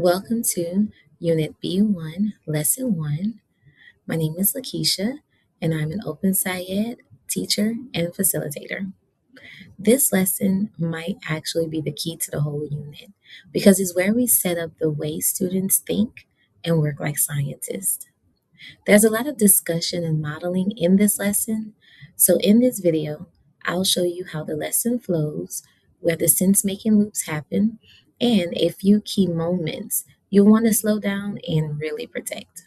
Welcome to Unit B.1, Lesson 1. My name is Lakeisha, and I'm an OpenSciEd teacher and facilitator. This lesson might actually be the key to the whole unit because it's where we set up the way students think and work like scientists. There's a lot of discussion and modeling in this lesson, so in this video, I'll show you how the lesson flows, where the sense-making loops happen, and a few key moments you'll want to slow down and really protect.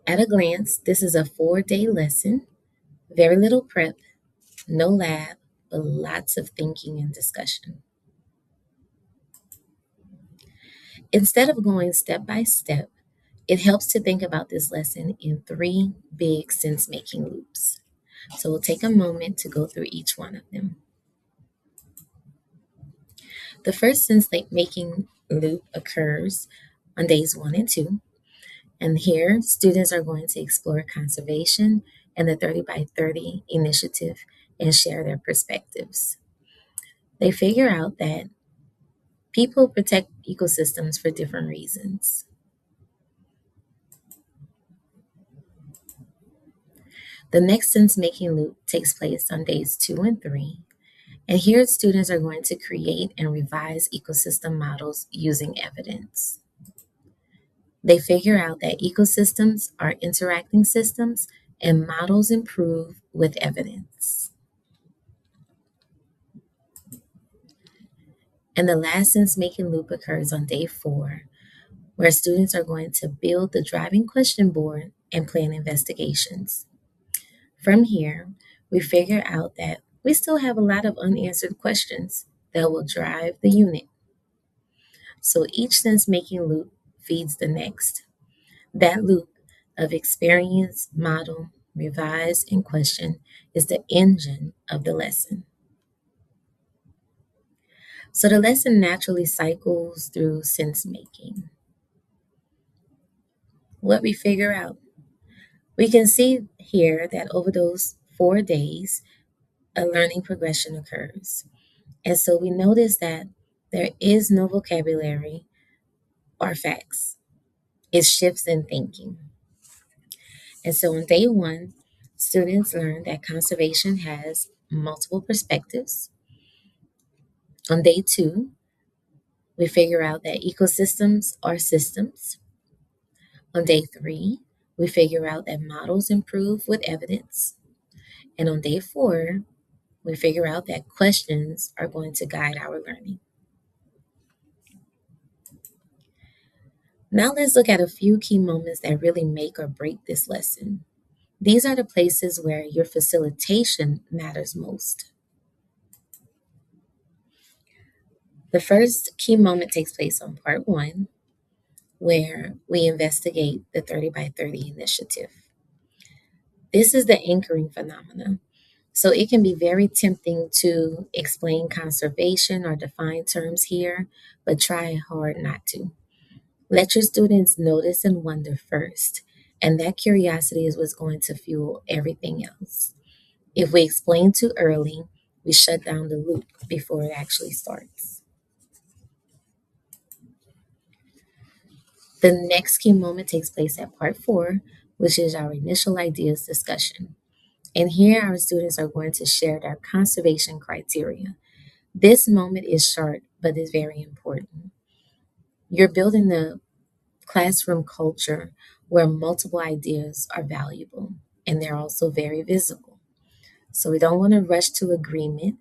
At a glance, this is a 4-day lesson, very little prep, no lab, but lots of thinking and discussion. Instead of going step by step, it helps to think about this lesson in 3 big sense-making loops. So we'll take a moment to go through each one of them. The first sense-making loop occurs on days 1 and 2. And here, students are going to explore conservation and the 30 by 30 initiative and share their perspectives. They figure out that people protect ecosystems for different reasons. The next sense-making loop takes place on days 2 and 3. And here, students are going to create and revise ecosystem models using evidence. They figure out that ecosystems are interacting systems and models improve with evidence. And the last sense-making loop occurs on day 4, where students are going to build the driving question board and plan investigations. From here, we figure out that we still have a lot of unanswered questions that will drive the unit. So each sense-making loop feeds the next. That loop of experience, model, revise, and question is the engine of the lesson. So the lesson naturally cycles through sense-making. What we figure out, we can see here that over those 4 days, a learning progression occurs. And so we notice that there is no vocabulary or facts. It's shifts in thinking. And so on day 1, students learn that conservation has multiple perspectives. On day 2, we figure out that ecosystems are systems. On day 3, we figure out that models improve with evidence. And on day 4, we figure out that questions are going to guide our learning. Now let's look at a few key moments that really make or break this lesson. These are the places where your facilitation matters most. The first key moment takes place on part 1, where we investigate the 30 by 30 initiative. This is the anchoring phenomena. So it can be very tempting to explain conservation or define terms here, but try hard not to. Let your students notice and wonder first, and that curiosity is what's going to fuel everything else. If we explain too early, we shut down the loop before it actually starts. The next key moment takes place at part 4, which is our initial ideas discussion. And here our students are going to share their conservation criteria. This moment is short, but is very important. You're building the classroom culture where multiple ideas are valuable and they're also very visible. So we don't want to rush to agreement.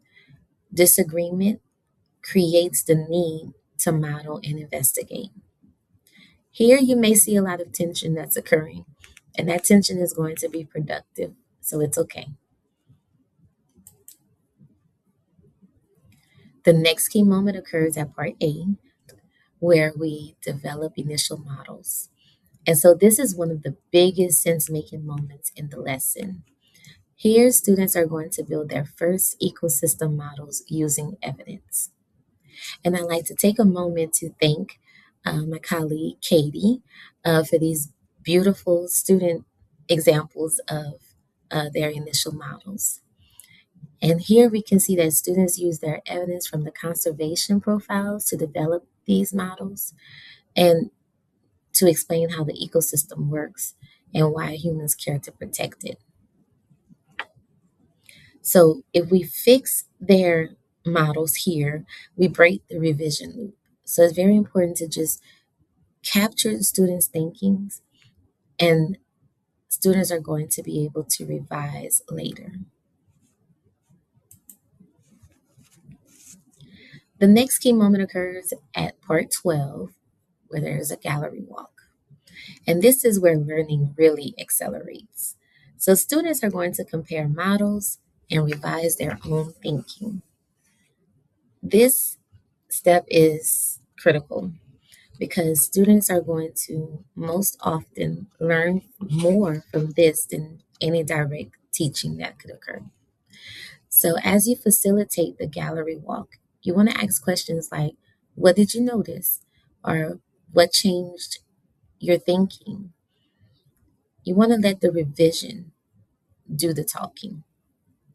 Disagreement creates the need to model and investigate. Here you may see a lot of tension that's occurring, and that tension is going to be productive, so it's okay. The next key moment occurs at part A, where we develop initial models. And so this is one of the biggest sense-making moments in the lesson. Here, students are going to build their first ecosystem models using evidence. And I'd like to take a moment to thank my colleague, Katie, for these beautiful student examples of their initial models. And here we can see that students use their evidence from the conservation profiles to develop these models and to explain how the ecosystem works and why humans care to protect it. So if we fix their models here, we break the revision loop. So it's very important to just capture the students' thinkings, and students are going to be able to revise later. The next key moment occurs at part 12, where there's a gallery walk. And this is where learning really accelerates. So students are going to compare models and revise their own thinking. This step is critical because students are going to most often learn more from this than any direct teaching that could occur. So, as you facilitate the gallery walk, you want to ask questions like, what did you notice? Or what changed your thinking? You want to let the revision do the talking,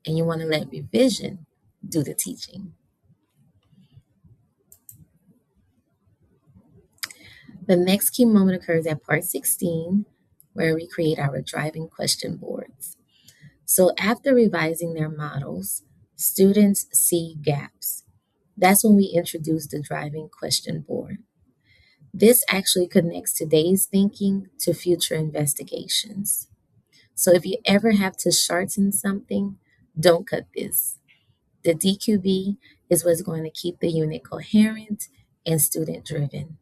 and you want to let revision do the teaching. The next key moment occurs at part 16, where we create our driving question boards. So, after revising their models, students see gaps. That's when we introduce the driving question board. This actually connects today's thinking to future investigations. So if you ever have to shorten something, don't cut this. The DQB is what's going to keep the unit coherent and student driven.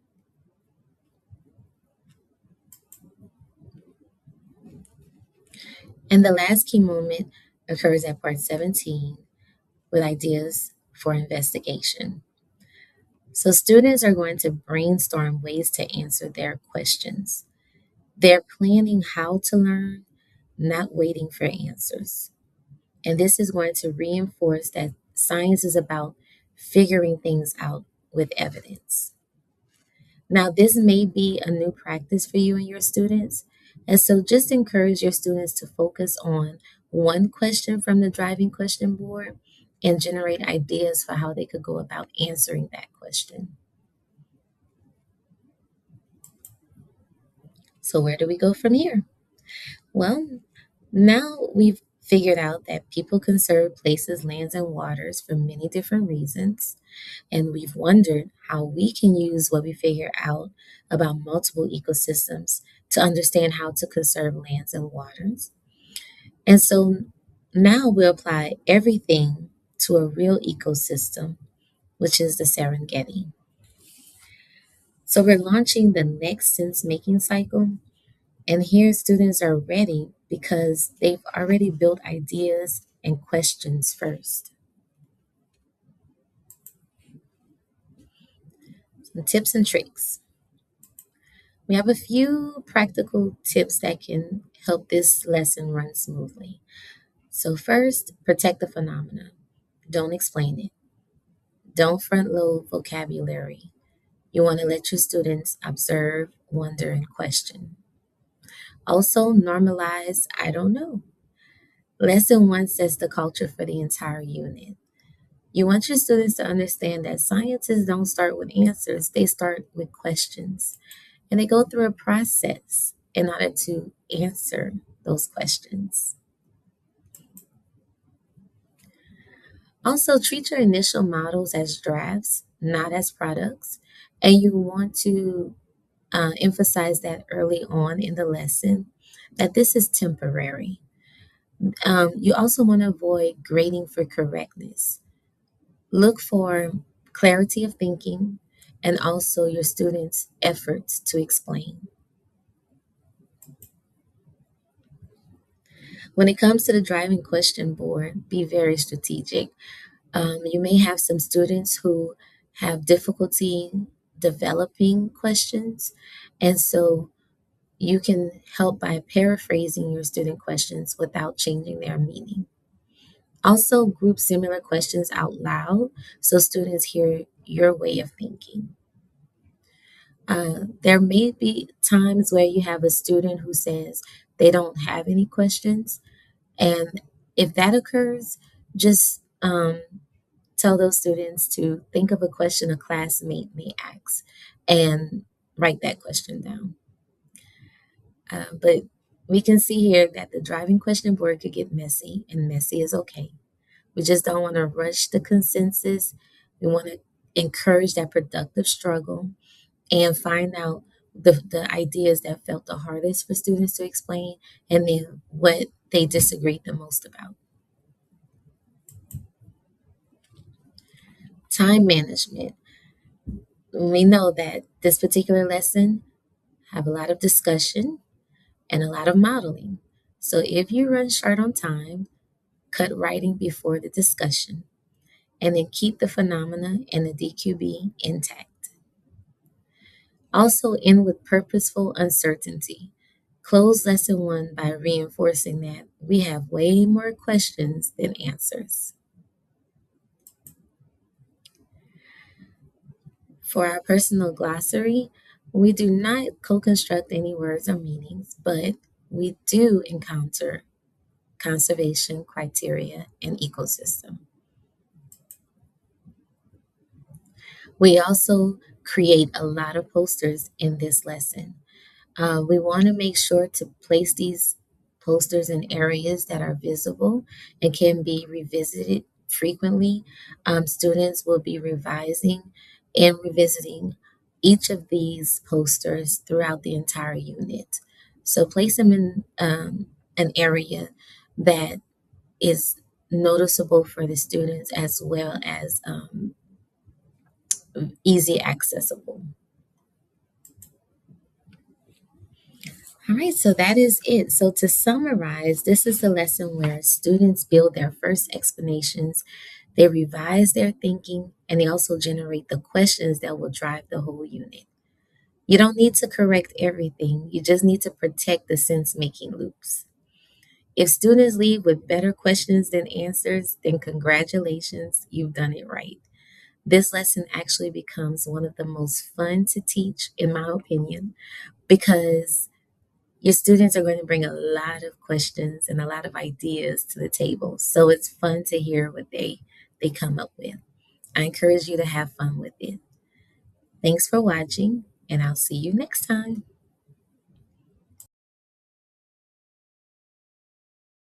And the last key moment occurs at part 17 with ideas for investigation. So students are going to brainstorm ways to answer their questions. They're planning how to learn, not waiting for answers. And this is going to reinforce that science is about figuring things out with evidence. Now, this may be a new practice for you and your students. And so just encourage your students to focus on one question from the driving question board and generate ideas for how they could go about answering that question. So, where do we go from here? Well, now we've figured out that people conserve places, lands, and waters for many different reasons. And we've wondered how we can use what we figure out about multiple ecosystems to understand how to conserve lands and waters. And so now we apply everything to a real ecosystem, which is the Serengeti. So we're launching the next sense making cycle. And here students are ready because they've already built ideas and questions first. Some tips and tricks. We have a few practical tips that can help this lesson run smoothly. So, first, protect the phenomena. Don't explain it. Don't front load vocabulary. You want to let your students observe, wonder, and question. Also, normalize I don't know. Lesson one sets the culture for the entire unit. You want your students to understand that scientists don't start with answers, they start with questions. And they go through a process in order to answer those questions. Also, treat your initial models as drafts, not as products. And you want to emphasize that early on in the lesson that this is temporary. You also want to avoid grading for correctness. Look for clarity of thinking and also your students' efforts to explain. When it comes to the driving question board, be very strategic. You may have some students who have difficulty developing questions, and so you can help by paraphrasing your student questions without changing their meaning. Also, group similar questions out loud so students hear your way of thinking. There may be times where you have a student who says they don't have any questions, and if that occurs, just tell those students to think of a question a classmate may ask and write that question down. But we can see here that the driving question board could get messy, and messy is okay. We just don't want to rush the consensus. We want to encourage that productive struggle and find out the ideas that felt the hardest for students to explain and then what they disagreed the most about. Time management. We know that this particular lesson have a lot of discussion and a lot of modeling. So if you run short on time, cut writing before the discussion, and then keep the phenomena and the DQB intact. Also end with purposeful uncertainty. Close lesson one by reinforcing that we have way more questions than answers. For our personal glossary, we do not co-construct any words or meanings, but we do encounter conservation criteria and ecosystem. We also create a lot of posters in this lesson. We want to make sure to place these posters in areas that are visible and can be revisited frequently. Students will be revising and revisiting each of these posters throughout the entire unit. So place them in an area that is noticeable for the students as well as easy accessible. All right, so that is it. So to summarize, this is the lesson where students build their first explanations, they revise their thinking, and they also generate the questions that will drive the whole unit. You don't need to correct everything, you just need to protect the sense making loops. If students leave with better questions than answers, then congratulations, you've done it right. This lesson actually becomes one of the most fun to teach, in my opinion, because your students are going to bring a lot of questions and a lot of ideas to the table. So it's fun to hear what they come up with. I encourage you to have fun with it. Thanks for watching, and I'll see you next time.